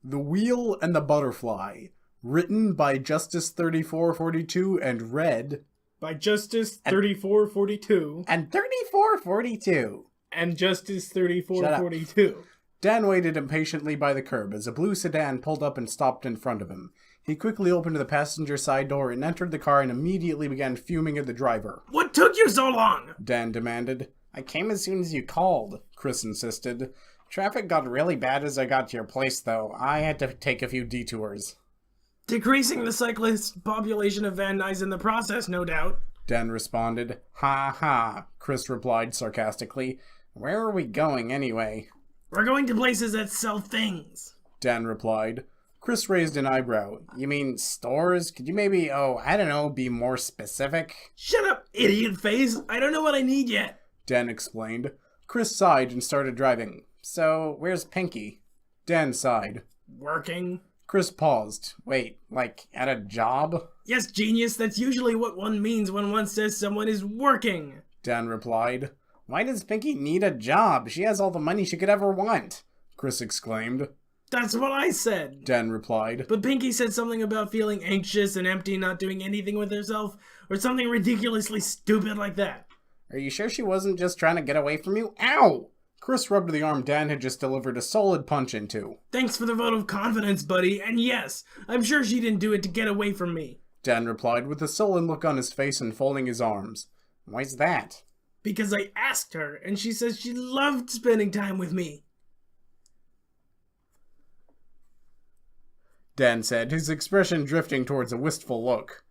The Wheel and the Butterfly, written by Justice 3442 and read by Justice 3442 and 3442 and Justice 3442. Dan waited impatiently by the curb as a blue sedan pulled up and stopped in front of him. He quickly opened the passenger side door and entered the car and immediately began fuming at the driver. "What took you so long?" Dan demanded. "I came as soon as you called," Chris insisted. "Traffic got really bad as I got to your place, though. I had to take a few detours." "Decreasing the cyclist population of Van Nuys in the process, no doubt," Dan responded. "Ha ha," Chris replied sarcastically. "Where are we going, anyway?" "We're going to places that sell things," Dan replied. Chris raised an eyebrow. "You mean stores? Could you maybe, I don't know, be more specific?" "Shut up, idiot face! I don't know what I need yet," Dan explained. Chris sighed and started driving. "So, where's Pinky?" Dan sighed. "Working." Chris paused. "Wait, like, at a job?" "Yes, genius, that's usually what one means when one says someone is working," Dan replied. "Why does Pinky need a job? She has all the money she could ever want," Chris exclaimed. "That's what I said," Dan replied. "But Pinky said something about feeling anxious and empty, not doing anything with herself, or something ridiculously stupid like that." "Are you sure she wasn't just trying to get away from you?" Ow! Chris rubbed the arm Dan had just delivered a solid punch into. "Thanks for the vote of confidence, buddy, and yes, I'm sure she didn't do it to get away from me," Dan replied with a sullen look on his face and folding his arms. "Why's that?" "Because I asked her, and she says she loved spending time with me." Dan said, his expression drifting towards a wistful look.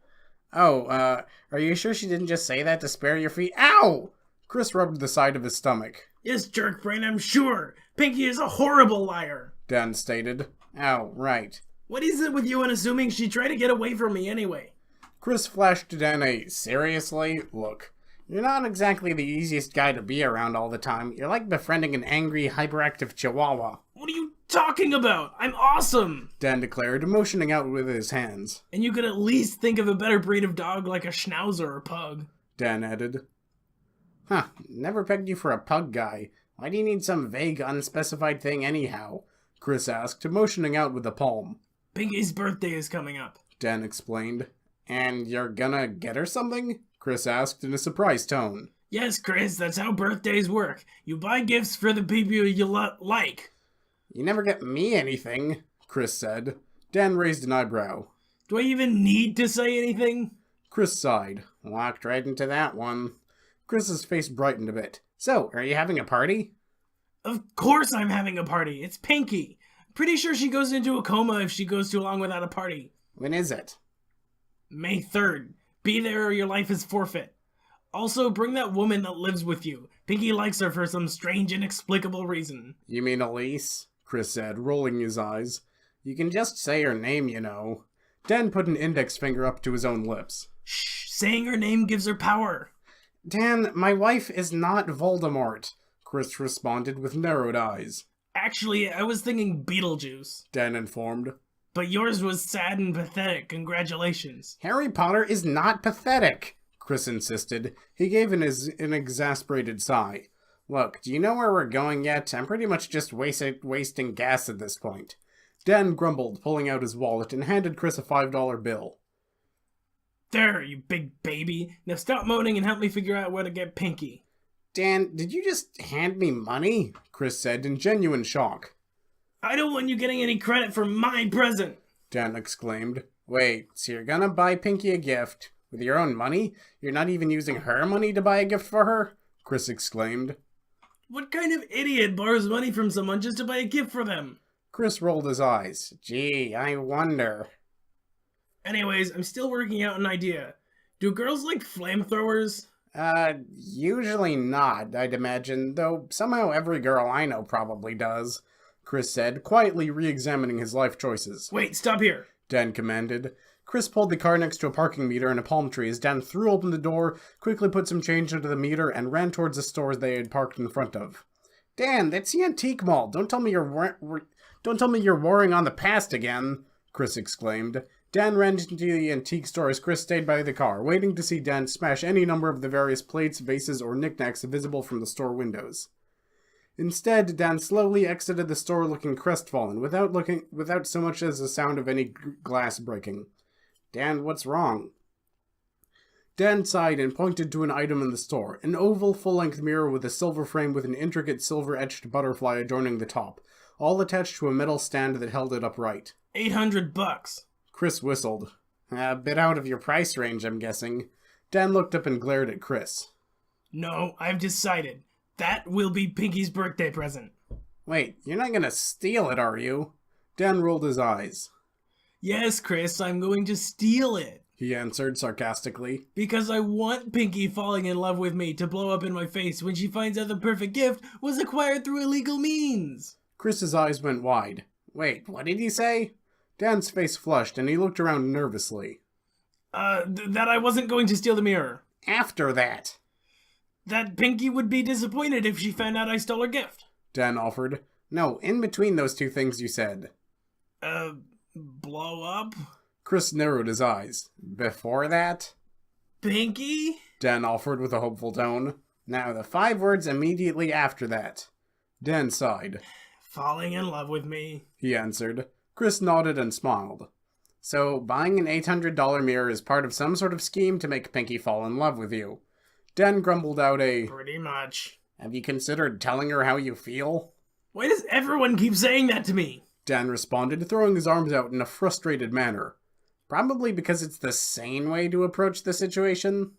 Are you sure she didn't just say that to spare your feet?" Ow! Chris rubbed the side of his stomach. "Yes, jerk brain, I'm sure. Pinky is a horrible liar," Dan stated. "Oh, right." "What is it with you and assuming she tried to get away from me anyway?" Chris flashed Dan a seriously look. "You're not exactly the easiest guy to be around all the time. You're like befriending an angry, hyperactive chihuahua." "What are you talking about? I'm awesome," Dan declared, motioning out with his hands. "And you could at least think of a better breed of dog like a schnauzer or pug," Dan added. "Huh, never pegged you for a pug guy. Why do you need some vague, unspecified thing anyhow?" Chris asked, motioning out with a palm. "Pinky's birthday is coming up," Dan explained. "And you're gonna get her something?" Chris asked in a surprised tone. "Yes, Chris, that's how birthdays work. You buy gifts for the people you like." "You never get me anything," Chris said. Dan raised an eyebrow. "Do I even need to say anything?" Chris sighed. "Walked right into that one." Chris's face brightened a bit. "So, are you having a party?" "Of course I'm having a party. It's Pinky. Pretty sure she goes into a coma if she goes too long without a party." "When is it?" "May 3rd. Be there or your life is forfeit. Also, bring that woman that lives with you. Pinky likes her for some strange, inexplicable reason." "You mean Elise?" Chris said, rolling his eyes. "You can just say her name, you know." Dan put an index finger up to his own lips. "Shh, saying her name gives her power." "Dan, my wife is not Voldemort," Chris responded with narrowed eyes. "Actually, I was thinking Beetlejuice," Dan informed. "but yours was sad and pathetic. Congratulations." "Harry Potter is not pathetic," Chris insisted. He gave an exasperated sigh. "Look, do you know where we're going yet? I'm pretty much just wasting gas at this point." Dan grumbled, pulling out his wallet, and handed Chris a $5 bill. "There, you big baby. Now stop moaning and help me figure out where to get Pinky." "Dan, did you just hand me money?" Chris said in genuine shock. "I don't want you getting any credit for my present," Dan exclaimed. "Wait, so you're gonna buy Pinky a gift with your own money? You're not even using her money to buy a gift for her?" Chris exclaimed. "What kind of idiot borrows money from someone just to buy a gift for them?" Chris rolled his eyes. "Gee, I wonder." "Anyways, I'm still working out an idea. Do girls like flamethrowers?" Usually not, I'd imagine, though somehow every girl I know probably does," Chris said, quietly re-examining his life choices. "Wait, stop here," Dan commanded. Chris pulled the car next to a parking meter and a palm tree as Dan threw open the door, quickly put some change into the meter, and ran towards the stores they had parked in front of. "Dan, that's the antique mall. Don't tell me you're warring on the past again," Chris exclaimed. Dan ran into the antique store as Chris stayed by the car, waiting to see Dan smash any number of the various plates, vases, or knickknacks visible from the store windows. Instead, Dan slowly exited the store looking crestfallen, without so much as a sound of any glass breaking. Dan, what's wrong? Dan sighed and pointed to an item in the store, an oval full-length mirror with a silver frame with an intricate silver-etched butterfly adorning the top, all attached to a metal stand that held it upright. $800. Chris whistled. A bit out of your price range, I'm guessing. Dan looked up and glared at Chris. No, I've decided. That will be Pinky's birthday present. Wait, you're not gonna steal it, are you? Dan rolled his eyes. Yes, Chris, I'm going to steal it. He answered sarcastically. Because I want Pinky falling in love with me to blow up in my face when she finds out the perfect gift was acquired through illegal means. Chris's eyes went wide. Wait, what did he say? Dan's face flushed and he looked around nervously. That I wasn't going to steal the mirror. After that. That Pinky would be disappointed if she found out I stole her gift. Dan offered. No, in between those two things you said. Blow up? Chris narrowed his eyes. Before that? Pinky? Dan offered with a hopeful tone. Now the 5 words immediately after that. Dan sighed. Falling in love with me, he answered. Chris nodded and smiled. So, buying an $800 mirror is part of some sort of scheme to make Pinky fall in love with you. Dan grumbled out a... Pretty much. Have you considered telling her how you feel? Why does everyone keep saying that to me? Dan responded, throwing his arms out in a frustrated manner. Probably because it's the sane way to approach the situation.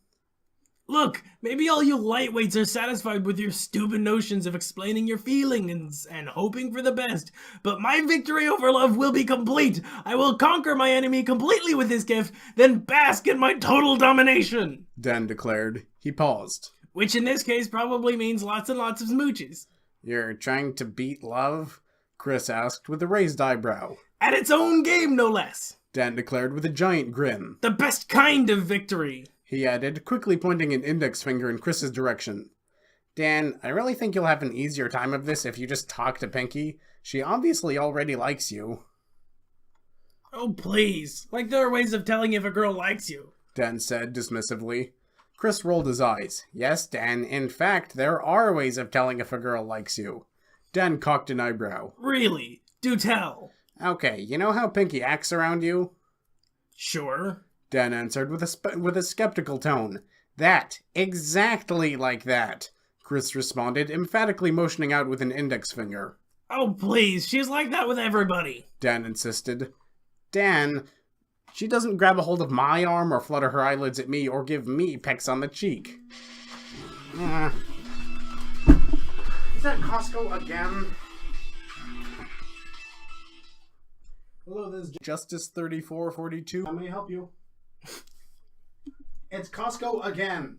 Look, maybe all you lightweights are satisfied with your stupid notions of explaining your feelings and hoping for the best, but my victory over love will be complete. I will conquer my enemy completely with this gift, then bask in my total domination, Dan declared. He paused. Which in this case probably means lots and lots of smooches. You're trying to beat love? Chris asked with a raised eyebrow. At its own game, no less. Dan declared with a giant grin. The best kind of victory, he added, quickly pointing an index finger in Chris's direction. Dan, I really think you'll have an easier time of this if you just talk to Pinky. She obviously already likes you. Oh, please. Like there are ways of telling if a girl likes you, Dan said dismissively. Chris rolled his eyes. Yes, Dan, in fact, there are ways of telling if a girl likes you. Dan cocked an eyebrow. Really? Do tell. Okay, you know how Pinky acts around you? Sure. Dan answered with a skeptical tone. That. Exactly like that. Chris responded, emphatically motioning out with an index finger. Oh, please. She's like that with everybody. Dan insisted. Dan, she doesn't grab a hold of my arm or flutter her eyelids at me or give me pecks on the cheek. Is that Costco again? Hello, this is Justice 3442. How may I help you? It's Costco again.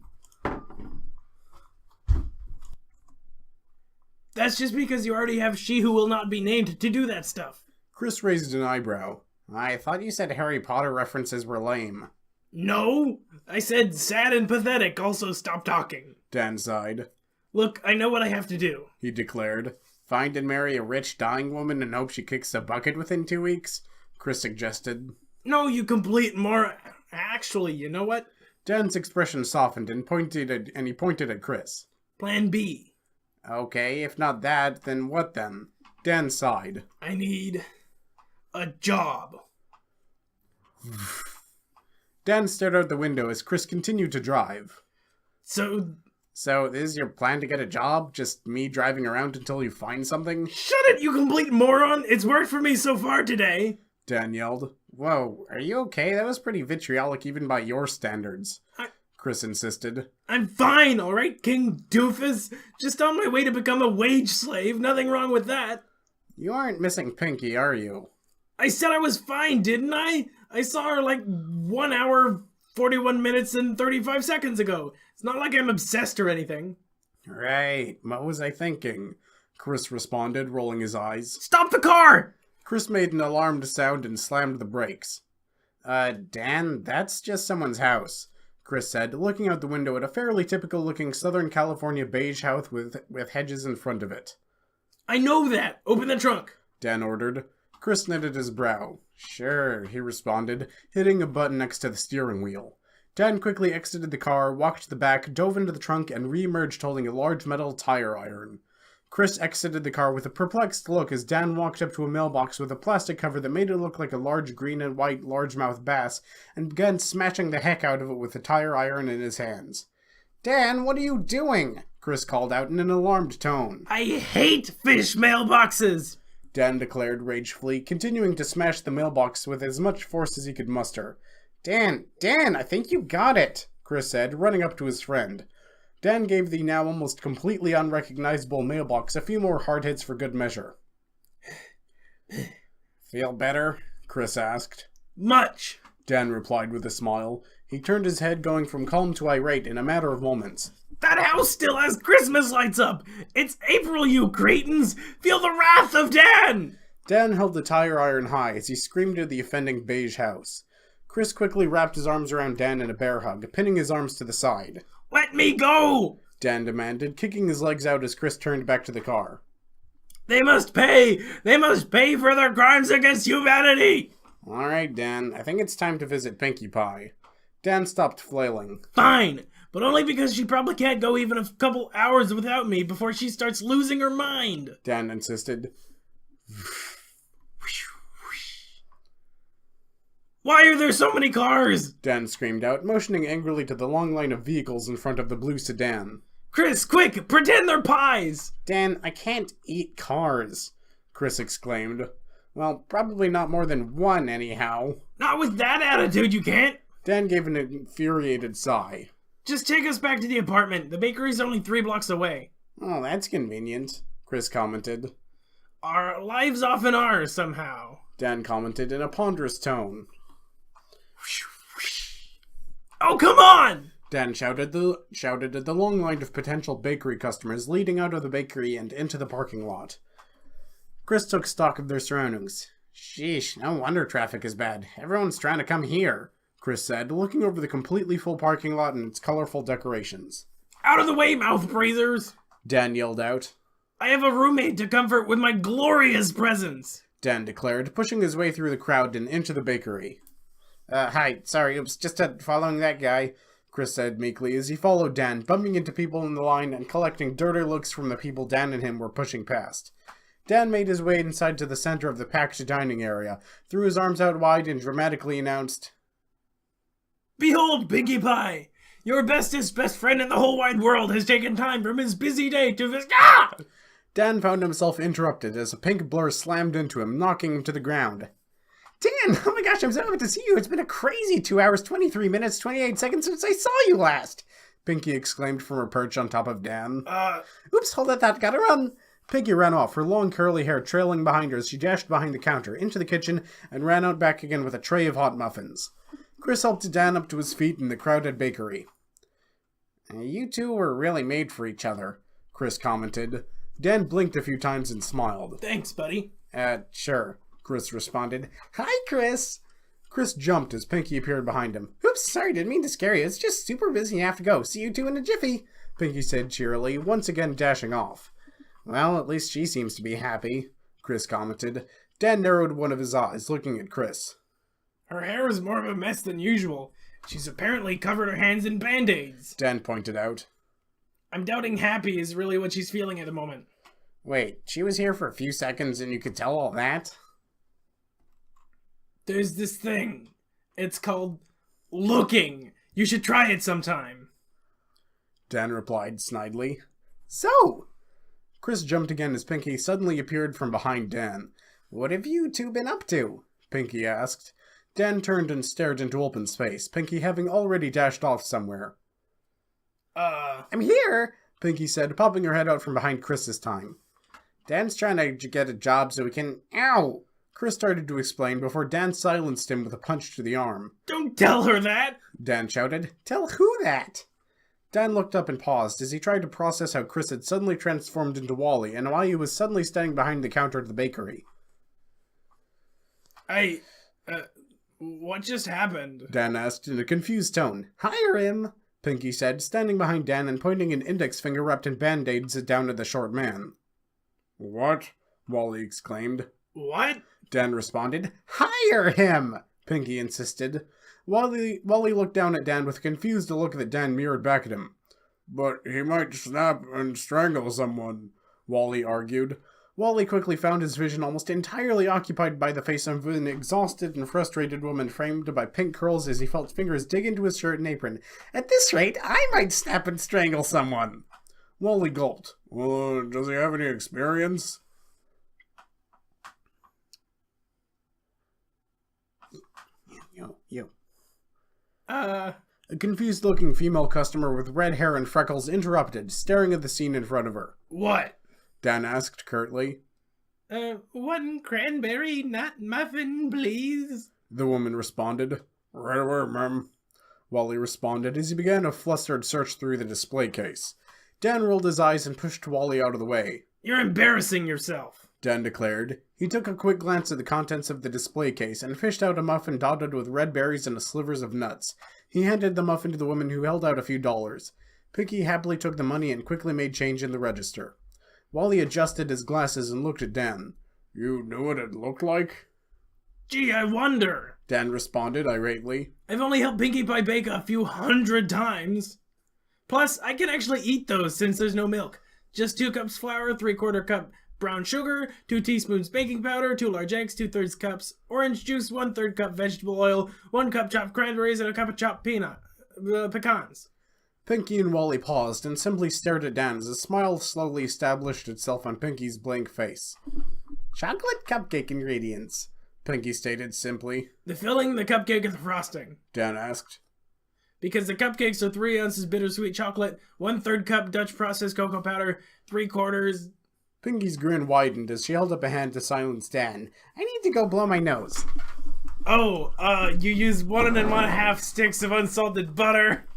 That's just because you already have She Who Will Not Be Named to do that stuff. Chris raised an eyebrow. I thought you said Harry Potter references were lame. No, I said sad and pathetic, also stop talking. Dan sighed. Look, I know what I have to do, he declared. Find and marry a rich, dying woman and hope she kicks a bucket within 2 weeks? Chris suggested. No, you complete more... Actually, you know what? Dan's expression softened and he pointed at Chris. Plan B. Okay, if not that, then what then? Dan sighed. I need... a job. Dan stared out the window as Chris continued to drive. So this is your plan to get a job? Just me driving around until you find something? Shut it, you complete moron! It's worked for me so far today! Dan yelled. Whoa, are you okay? That was pretty vitriolic even by your standards. Chris insisted. I'm fine, alright, King Doofus? Just on my way to become a wage slave, nothing wrong with that. You aren't missing Pinky, are you? I said I was fine, didn't I? I saw her like 1 hour, 41 minutes, and 35 seconds ago. It's not like I'm obsessed or anything. Right, what was I thinking? Chris responded, rolling his eyes. Stop the car! Chris made an alarmed sound and slammed the brakes. Dan, that's just someone's house, Chris said, looking out the window at a fairly typical-looking Southern California beige house with hedges in front of it. I know that! Open the trunk! Dan ordered. Chris knitted his brow. Sure, he responded, hitting a button next to the steering wheel. Dan quickly exited the car, walked to the back, dove into the trunk, and re-emerged holding a large metal tire iron. Chris exited the car with a perplexed look as Dan walked up to a mailbox with a plastic cover that made it look like a large green and white largemouth bass and began smashing the heck out of it with a tire iron in his hands. Dan, what are you doing? Chris called out in an alarmed tone. I hate fish mailboxes! Dan declared ragefully, continuing to smash the mailbox with as much force as he could muster. Dan, I think you got it, Chris said, running up to his friend. Dan gave the now almost completely unrecognizable mailbox a few more hard hits for good measure. Feel better? Chris asked. Much, Dan replied with a smile. He turned his head, going from calm to irate in a matter of moments. That house still has Christmas lights up! It's April, you cretins! Feel the wrath of Dan! Dan held the tire iron high as he screamed at the offending beige house. Chris quickly wrapped his arms around Dan in a bear hug, pinning his arms to the side. Let me go! Dan demanded, kicking his legs out as Chris turned back to the car. They must pay! They must pay for their crimes against humanity! Alright, Dan, I think it's time to visit Pinkie Pie. Dan stopped flailing. Fine, but only because she probably can't go even a couple hours without me before she starts losing her mind, Dan insisted. Why are there so many cars? Dan screamed out, motioning angrily to the long line of vehicles in front of the blue sedan. Chris, quick, pretend they're pies! Dan, I can't eat cars, Chris exclaimed. Well, probably not more than one, anyhow. Not with that attitude, you can't! Dan gave an infuriated sigh. Just take us back to the apartment. The bakery's only 3 blocks away. Oh, that's convenient, Chris commented. Our lives often are, somehow, Dan commented in a ponderous tone. Oh, come on! Dan shouted at the long line of potential bakery customers leading out of the bakery and into the parking lot. Chris took stock of their surroundings. Sheesh, no wonder traffic is bad. Everyone's trying to come here, Chris said, looking over the completely full parking lot and its colorful decorations. Out of the way, mouth breathers! Dan yelled out. I have a roommate to comfort with my glorious presence, Dan declared, pushing his way through the crowd and into the bakery. Hi, sorry, oops, just following that guy, Chris said meekly as he followed Dan, bumping into people in the line and collecting dirty looks from the people Dan and him were pushing past. Dan made his way inside to the center of the packed dining area, threw his arms out wide and dramatically announced, Behold, Pinkie Pie! Your bestest best friend in the whole wide world has taken time from his busy day to visit. Ah! Dan found himself interrupted as a pink blur slammed into him, knocking him to the ground. Dan, oh my gosh, I'm so happy to see you. It's been a crazy 2 hours, 23 minutes, 28 seconds since I saw you last, Pinkie exclaimed from her perch on top of Dan. Oops, hold that thought, gotta run. Pinkie ran off, her long curly hair trailing behind her as she dashed behind the counter, into the kitchen, and ran out back again with a tray of hot muffins. Chris helped Dan up to his feet in the crowded bakery. You two were really made for each other, Chris commented. Dan blinked a few times and smiled. Thanks, buddy. Sure, Chris responded. Hi, Chris! Chris jumped as Pinkie appeared behind him. Oops, sorry, didn't mean to scare you. It's just super busy and I have to go. See you two in a jiffy, Pinkie said cheerily, once again dashing off. Well, at least she seems to be happy, Chris commented. Dan narrowed one of his eyes, looking at Chris. Her hair is more of a mess than usual. She's apparently covered her hands in band-aids, Dan pointed out. I'm doubting happy is really what she's feeling at the moment. Wait, she was here for a few seconds and you could tell all that? There's this thing. It's called looking. You should try it sometime, Dan replied snidely. So? Chris jumped again as Pinkie suddenly appeared from behind Dan. What have you two been up to? Pinkie asked. Dan turned and stared into open space, Pinkie having already dashed off somewhere. I'm here, Pinkie said, popping her head out from behind Chris this time. Dan's trying to get a job so we can... Ow! Chris started to explain before Dan silenced him with a punch to the arm. Don't tell her that! Dan shouted. Tell who that? Dan looked up and paused as he tried to process how Chris had suddenly transformed into Wally and why he was suddenly standing behind the counter at the bakery. What just happened? Dan asked in a confused tone. Hire him, Pinkie said, standing behind Dan and pointing an index finger wrapped in band-aids down at the short man. What? Wally exclaimed. What? Dan responded. Hire him, Pinkie insisted. Wally looked down at Dan with a confused look that Dan mirrored back at him. But he might snap and strangle someone, Wally argued. Wally quickly found his vision almost entirely occupied by the face of an exhausted and frustrated woman framed by pink curls as he felt fingers dig into his shirt and apron. At this rate, I might snap and strangle someone. Wally gulped. Well, does he have any experience? You. A confused-looking female customer with red hair and freckles interrupted, staring at the scene in front of her. What? Dan asked curtly. One cranberry nut muffin, please. The woman responded. Right away, ma'am. Wally responded as he began a flustered search through the display case. Dan rolled his eyes and pushed Wally out of the way. You're embarrassing yourself, Dan declared. He took a quick glance at the contents of the display case and fished out a muffin dotted with red berries and slivers of nuts. He handed the muffin to the woman who held out a few dollars. Pinky happily took the money and quickly made change in the register. Wally adjusted his glasses and looked at Dan. You knew what it looked like? Gee, I wonder. Dan responded irately. I've only helped Pinkie Pie bake a few 100 times. Plus, I can actually eat those since there's no milk. Just 2 cups flour, 3/4 cup brown sugar, 2 teaspoons baking powder, 2 large eggs, 2/3 cups orange juice, 1/3 cup vegetable oil, 1 cup chopped cranberries, and a cup of chopped pecans. Pinky and Wally paused and simply stared at Dan as a smile slowly established itself on Pinky's blank face. Chocolate cupcake ingredients, Pinky stated simply. The filling, the cupcake, and the frosting, Dan asked. Because the cupcakes are 3 ounces bittersweet chocolate, 1/3 cup Dutch processed cocoa powder, 3/4... Pinky's grin widened as she held up a hand to silence Dan. I need to go blow my nose. Oh, you use 1 1/2 sticks of unsalted butter.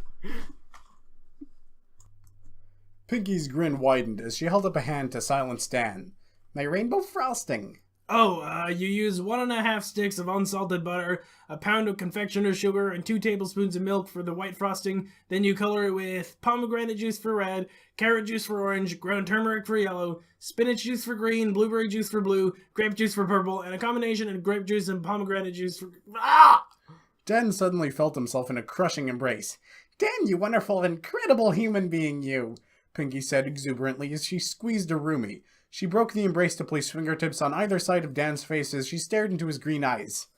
Pinky's grin widened as she held up a hand to silence Dan. My rainbow frosting. Oh, you use 1 1/2 sticks of unsalted butter, a pound of confectioner's sugar, and 2 tablespoons of milk for the white frosting. Then you color it with pomegranate juice for red, carrot juice for orange, ground turmeric for yellow, spinach juice for green, blueberry juice for blue, grape juice for purple, and a combination of grape juice and pomegranate juice for... Ah! Dan suddenly felt himself in a crushing embrace. Dan, you wonderful, incredible human being, you, Pinky said exuberantly as she squeezed a roomie. She broke the embrace to place fingertips on either side of Dan's face as she stared into his green eyes.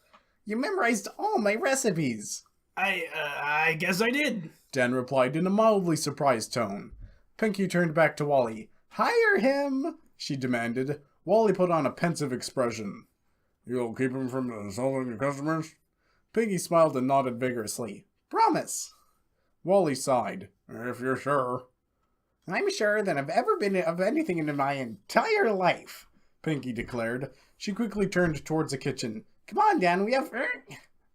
You memorized all my recipes. I guess I did, Dan replied in a mildly surprised tone. Pinky turned back to Wally. Hire him, she demanded. Wally put on a pensive expression. You'll keep him from insulting your customers? Pinky smiled and nodded vigorously. Promise. Wally sighed. If you're sure. I'm sure than I've ever been of anything in my entire life, Pinky declared. She quickly turned towards the kitchen. Come on, Dan, we have...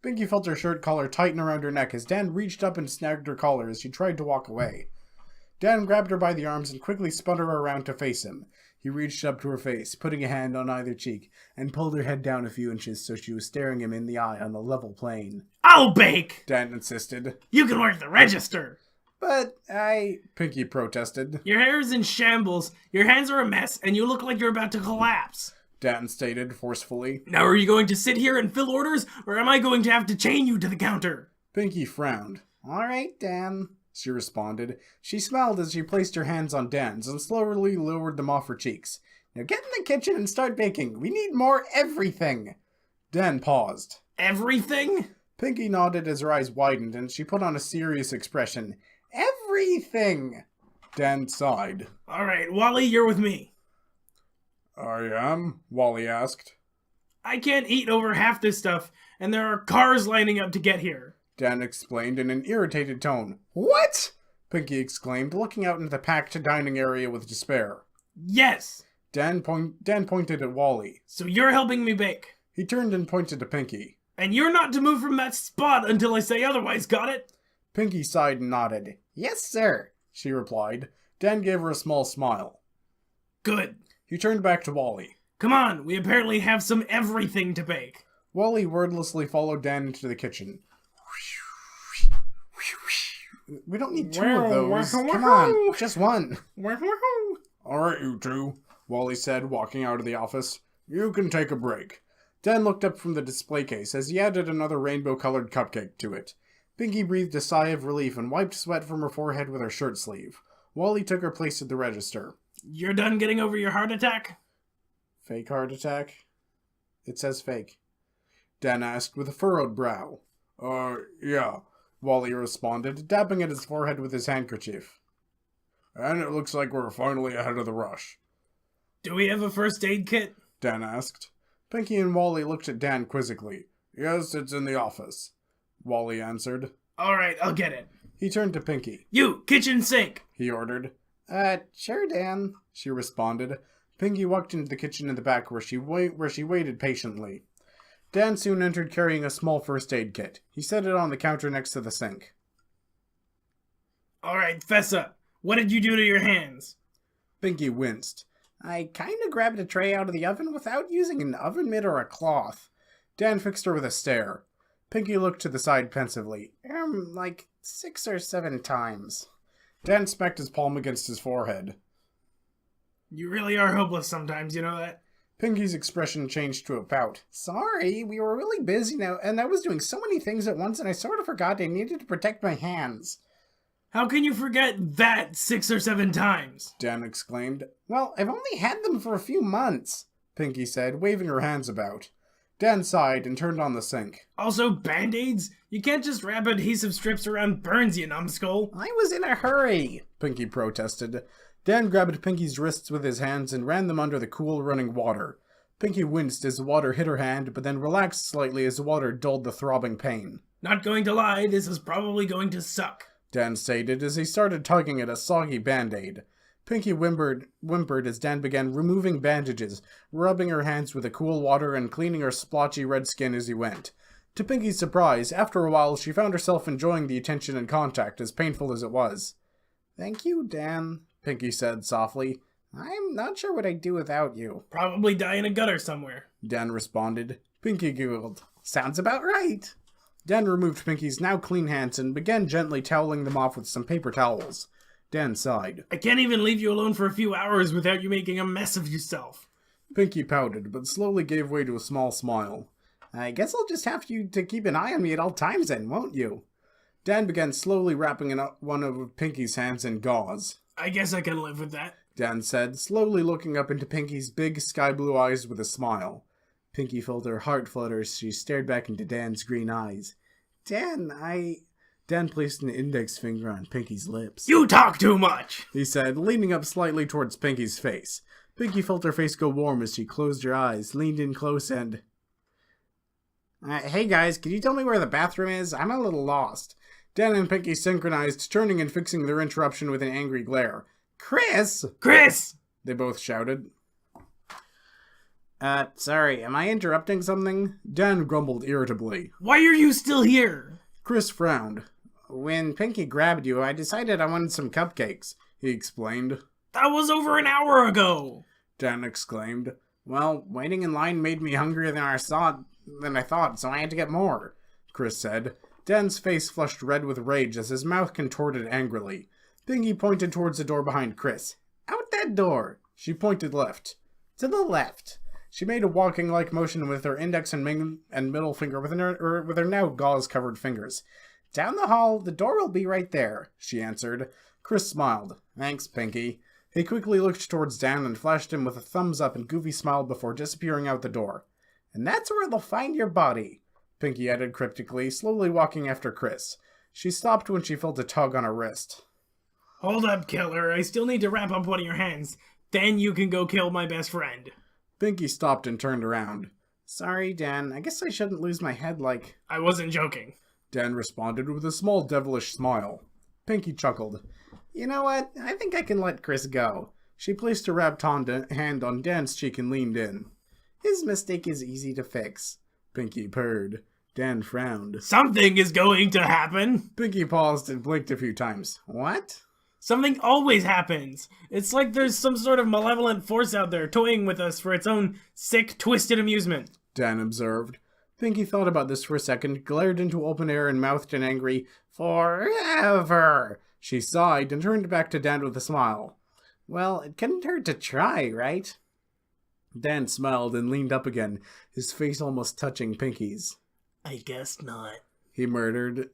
Pinky felt her shirt collar tighten around her neck as Dan reached up and snagged her collar as she tried to walk away. Dan grabbed her by the arms and quickly spun her around to face him. He reached up to her face, putting a hand on either cheek, and pulled her head down a few inches so she was staring him in the eye on a level plane. I'll bake, Dan insisted. You can work the register. But Pinky protested. Your hair is in shambles, your hands are a mess, and you look like you're about to collapse, Dan stated forcefully. Now are you going to sit here and fill orders, or am I going to have to chain you to the counter? Pinky frowned. All right, Dan, she responded. She smiled as she placed her hands on Dan's and slowly lowered them off her cheeks. Now get in the kitchen and start baking. We need more everything. Dan paused. Everything? Pinky nodded as her eyes widened and she put on a serious expression. Everything! Dan sighed. All right, Wally, you're with me. I am? Wally asked. I can't eat over half this stuff, and there are cars lining up to get here, Dan explained in an irritated tone. What? Pinky exclaimed, looking out into the packed dining area with despair. Yes! Dan pointed at Wally. So you're helping me bake. He turned and pointed to Pinky. And you're not to move from that spot until I say otherwise, got it? Pinky sighed and nodded. Yes, sir, she replied. Dan gave her a small smile. Good. He turned back to Wally. Come on, we apparently have some everything to bake. Wally wordlessly followed Dan into the kitchen. We don't need 2 of those. Come on, just 1. All right, you 2, Wally said, walking out of the office. You can take a break. Dan looked up from the display case as he added another rainbow-colored cupcake to it. Pinky breathed a sigh of relief and wiped sweat from her forehead with her shirt sleeve. Wally took her place at the register. You're done getting over your heart attack? Fake heart attack? It says fake. Dan asked with a furrowed brow. Yeah, Wally responded, dabbing at his forehead with his handkerchief. And it looks like we're finally ahead of the rush. Do we have a first aid kit? Dan asked. Pinky and Wally looked at Dan quizzically. Yes, it's in the office, Wally answered. Alright, I'll get it. He turned to Pinky. You, kitchen sink! He ordered. Sure, Dan, she responded. Pinky walked into the kitchen in the back where she waited patiently. Dan soon entered carrying a small first aid kit. He set it on the counter next to the sink. Alright, fess up. What did you do to your hands? Pinky winced. I kinda grabbed a tray out of the oven without using an oven mitt or a cloth. Dan fixed her with a stare. Pinky looked to the side pensively. Like 6 or 7 times. Dan smacked his palm against his forehead. You really are hopeless sometimes, you know that? Pinky's expression changed to a pout. Sorry, we were really busy now, and I was doing so many things at once, and I sort of forgot I needed to protect my hands. How can you forget that 6 or 7 times? Dan exclaimed. Well, I've only had them for a few months, Pinky said, waving her hands about. Dan sighed and turned on the sink. Also, Band-Aids? You can't just wrap adhesive strips around burns, you numbskull. I was in a hurry, Pinky protested. Dan grabbed Pinky's wrists with his hands and ran them under the cool running water. Pinky winced as the water hit her hand, but then relaxed slightly as the water dulled the throbbing pain. Not going to lie, this is probably going to suck, Dan stated as he started tugging at a soggy Band-Aid. Pinky whimpered as Dan began removing bandages, rubbing her hands with the cool water and cleaning her splotchy red skin as he went. To Pinky's surprise, after a while she found herself enjoying the attention and contact, as painful as it was. Thank you, Dan, Pinky said softly. I'm not sure what I'd do without you. Probably die in a gutter somewhere, Dan responded. Pinky giggled. Sounds about right. Dan removed Pinky's now clean hands and began gently toweling them off with some paper towels. Dan sighed. I can't even leave you alone for a few hours without you making a mess of yourself. Pinky pouted, but slowly gave way to a small smile. I guess I'll just have you to keep an eye on me at all times then, won't you? Dan began slowly wrapping one of Pinky's hands in gauze. I guess I can live with that, Dan said, slowly looking up into Pinky's big sky-blue eyes with a smile. Pinky felt her heart flutter as she stared back into Dan's green eyes. Dan placed an index finger on Pinky's lips. You talk too much, he said, leaning up slightly towards Pinky's face. Pinky felt her face go warm as she closed her eyes, leaned in close and... hey guys, can you tell me where the bathroom is? I'm a little lost. Dan and Pinky synchronized, turning and fixing their interruption with an angry glare. Chris! Chris! They both shouted. Sorry, am I interrupting something? Dan grumbled irritably. Why are you still here? Chris frowned. When Pinky grabbed you, I decided I wanted some cupcakes, he explained. That was over an hour ago, Dan exclaimed. Well, waiting in line made me hungrier than I thought, so I had to get more, Chris said. Dan's face flushed red with rage as his mouth contorted angrily. Pinky pointed towards the door behind Chris. Out that door! She pointed left. To the left. She made a walking-like motion with her index and middle finger with her now gauze-covered fingers. Down the hall, the door will be right there, she answered. Chris smiled. Thanks, Pinky. He quickly looked towards Dan and flashed him with a thumbs up and goofy smile before disappearing out the door. And that's where they'll find your body, Pinky added cryptically, slowly walking after Chris. She stopped when she felt a tug on her wrist. Hold up, killer. I still need to wrap up one of your hands. Then you can go kill my best friend. Pinky stopped and turned around. Sorry, Dan. I guess I shouldn't lose my head like... I wasn't joking, Dan responded with a small devilish smile. Pinky chuckled. You know what? I think I can let Chris go. She placed a wrapped hand on Dan's cheek and leaned in. His mistake is easy to fix. Pinky purred. Dan frowned. Something is going to happen. Pinky paused and blinked a few times. What? Something always happens. It's like there's some sort of malevolent force out there toying with us for its own sick, twisted amusement, Dan observed. Pinky thought about this for a second, glared into open air and mouthed an angry, "Forever!" She sighed and turned back to Dan with a smile. Well, it couldn't hurt to try, right? Dan smiled and leaned up again, his face almost touching Pinky's. I guess not. He murmured,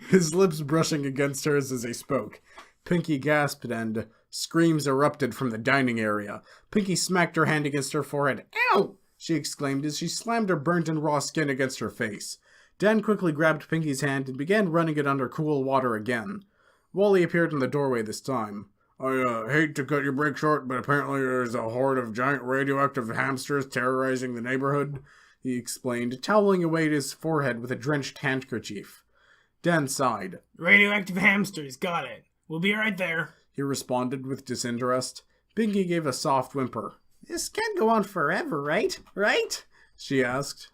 his lips brushing against hers as he spoke. Pinky gasped and screams erupted from the dining area. Pinky smacked her hand against her forehead. Ow! She exclaimed as she slammed her burnt and raw skin against her face. Dan quickly grabbed Pinky's hand and began running it under cool water again. Wally appeared in the doorway this time. I hate to cut your break short, but apparently there's a horde of giant radioactive hamsters terrorizing the neighborhood, he explained, toweling away at his forehead with a drenched handkerchief. Dan sighed. Radioactive hamsters, got it. We'll be right there, he responded with disinterest. Pinky gave a soft whimper. This can't go on forever, right? Right? She asked.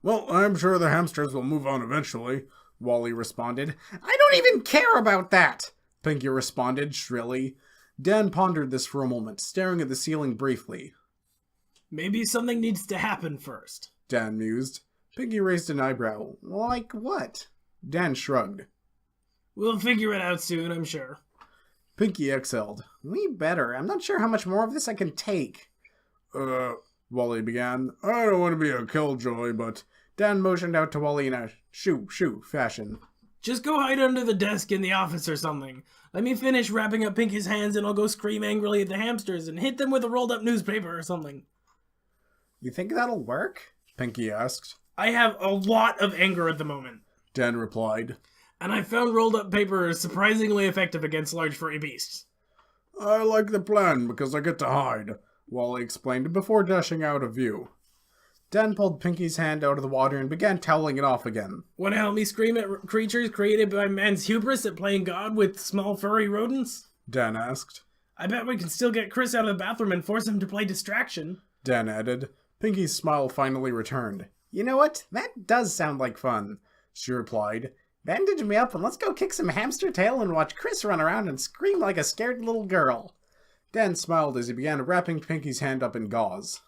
Well, I'm sure the hamsters will move on eventually, Wally responded. I don't even care about that, Pinky responded shrilly. Dan pondered this for a moment, staring at the ceiling briefly. Maybe something needs to happen first, Dan mused. Pinky raised an eyebrow. Like what? Dan shrugged. We'll figure it out soon, I'm sure. Pinky exhaled. We better. I'm not sure how much more of this I can take. Wally began. I don't want to be a killjoy, but Dan motioned out to Wally in a shoo fashion. Just go hide under the desk in the office or something. Let me finish wrapping up Pinky's hands and I'll go scream angrily at the hamsters and hit them with a rolled up newspaper or something. You think that'll work? Pinky asked. I have a lot of anger at the moment, Dan replied. And I found rolled up paper surprisingly effective against large furry beasts. I like the plan because I get to hide, Wally explained before dashing out of view. Dan pulled Pinky's hand out of the water and began toweling it off again. Want to help me scream at creatures created by man's hubris at playing God with small furry rodents? Dan asked. I bet we can still get Chris out of the bathroom and force him to play distraction, Dan added. Pinky's smile finally returned. You know what? That does sound like fun, she replied. Bandage me up and let's go kick some hamster tail and watch Chris run around and scream like a scared little girl. Dan smiled as he began wrapping Pinky's hand up in gauze.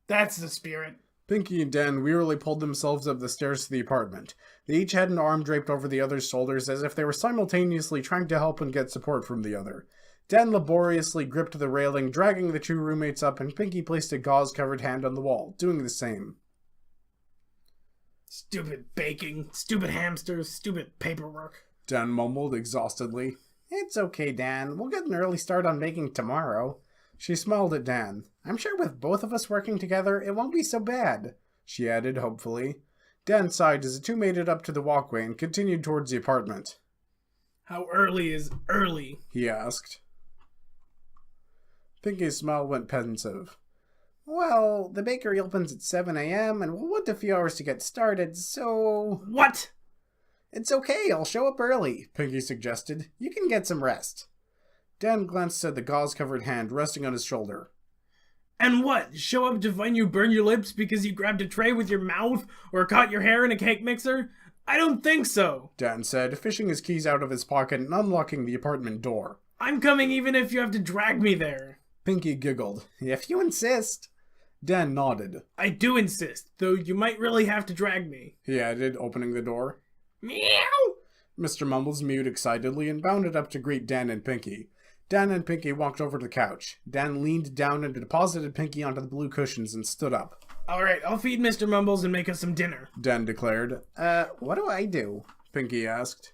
That's the spirit. Pinky and Dan wearily pulled themselves up the stairs to the apartment. They each had an arm draped over the other's shoulders as if they were simultaneously trying to help and get support from the other. Dan laboriously gripped the railing, dragging the two roommates up, and Pinky placed a gauze-covered hand on the wall, doing the same. Stupid baking, stupid hamsters, stupid paperwork, Dan mumbled exhaustedly. It's okay, Dan. We'll get an early start on baking tomorrow. She smiled at Dan. I'm sure with both of us working together, it won't be so bad, she added hopefully. Dan sighed as the two made it up to the walkway and continued towards the apartment. How early is early? He asked. Pinky's smile went pensive. Well, the bakery opens at 7 a.m. and we'll want a few hours to get started, so... What? It's okay, I'll show up early, Pinky suggested. You can get some rest. Dan glanced at the gauze-covered hand resting on his shoulder. And what? Show up to find you burn your lips because you grabbed a tray with your mouth or caught your hair in a cake mixer? I don't think so, Dan said, fishing his keys out of his pocket and unlocking the apartment door. I'm coming even if you have to drag me there. Pinky giggled. If you insist. Dan nodded. I do insist, though you might really have to drag me, he added, opening the door. Meow! Mr. Mumbles mewed excitedly and bounded up to greet Dan and Pinky. Dan and Pinky walked over to the couch. Dan leaned down and deposited Pinky onto the blue cushions and stood up. Alright, I'll feed Mr. Mumbles and make us some dinner, Dan declared. What do I do? Pinky asked.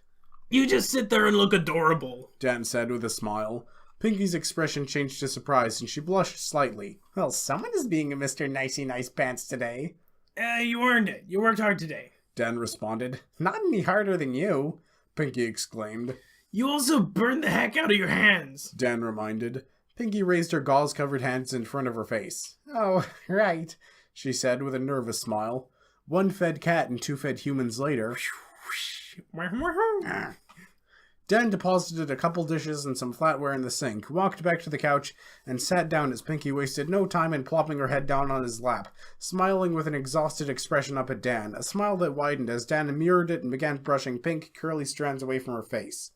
You just sit there and look adorable, Dan said with a smile. Pinky's expression changed to surprise and she blushed slightly. Well, someone is being a Mr. Nicey Nice Pants today. You earned it. You worked hard today, Dan responded. Not any harder than you, Pinky exclaimed. You also burned the heck out of your hands, Dan reminded. Pinky raised her gauze-covered hands in front of her face. Oh, right, she said with a nervous smile. One fed cat and two fed humans later. Dan deposited a couple dishes and some flatware in the sink, walked back to the couch, and sat down as Pinky wasted no time in plopping her head down on his lap, smiling with an exhausted expression up at Dan, a smile that widened as Dan mirrored it and began brushing pink, curly strands away from her face.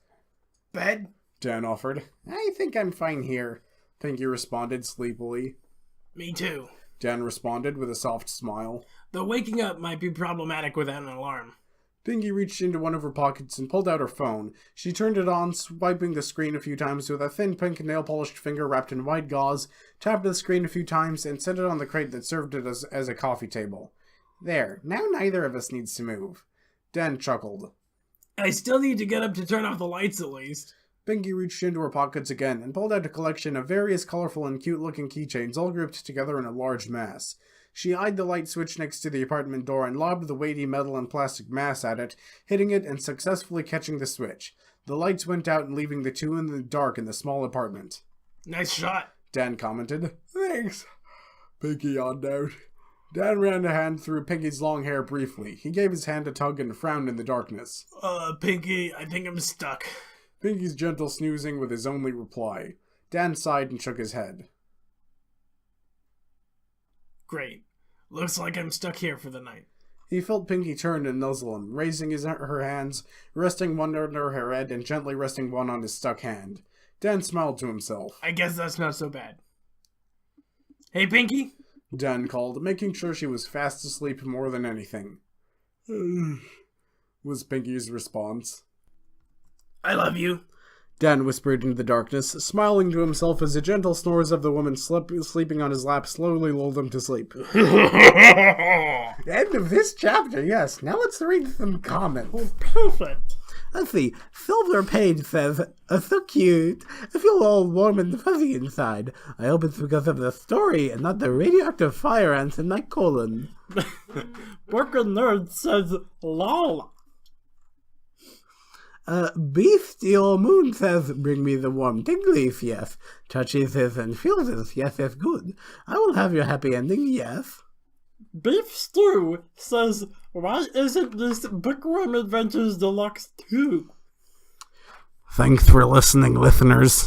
Bed? Dan offered. I think I'm fine here, Pinky responded sleepily. Me too, Dan responded with a soft smile. Though waking up might be problematic without an alarm. Pinky reached into one of her pockets and pulled out her phone. She turned it on, swiping the screen a few times with a thin pink nail-polished finger wrapped in white gauze, tapped the screen a few times, and set it on the crate that served it as a coffee table. There, now neither of us needs to move. Dan chuckled. I still need to get up to turn off the lights at least. Pinky reached into her pockets again and pulled out a collection of various colorful and cute-looking keychains all grouped together in a large mass. She eyed the light switch next to the apartment door and lobbed the weighty metal and plastic mass at it, hitting it and successfully catching the switch. The lights went out, leaving the two in the dark in the small apartment. Nice shot, Dan commented. Thanks. Pinky yawned out. Dan ran a hand through Pinky's long hair briefly. He gave his hand a tug and frowned in the darkness. Pinky, I think I'm stuck. Pinky's gentle snoozing was his only reply. Dan sighed and shook his head. Great. Looks like I'm stuck here for the night. He felt Pinky turn and nuzzle him, raising her hands, resting one under her head and gently resting one on his stuck hand. Dan smiled to himself. I guess that's not so bad. Hey, Pinky? Dan called, making sure she was fast asleep more than anything. Was Pinky's response. I love you. Dan whispered into the darkness, smiling to himself as the gentle snores of the woman sleeping on his lap slowly lulled him to sleep. End of this chapter, yes. Now let's read some comments. Oh, perfect. Let's see. Silver Page says, so cute. I feel all warm and fuzzy inside. I hope it's because of the story and not the radioactive fire ants in my colon. Burger Nerd says, lol. Beef Steel Moon says, bring me the warm tinglies, yes. Touches this and feels this, yes, it's good. I will have your happy ending, yes. Beef Stew says, why isn't this Bookworm Adventures Deluxe 2? Thanks for listening, listeners.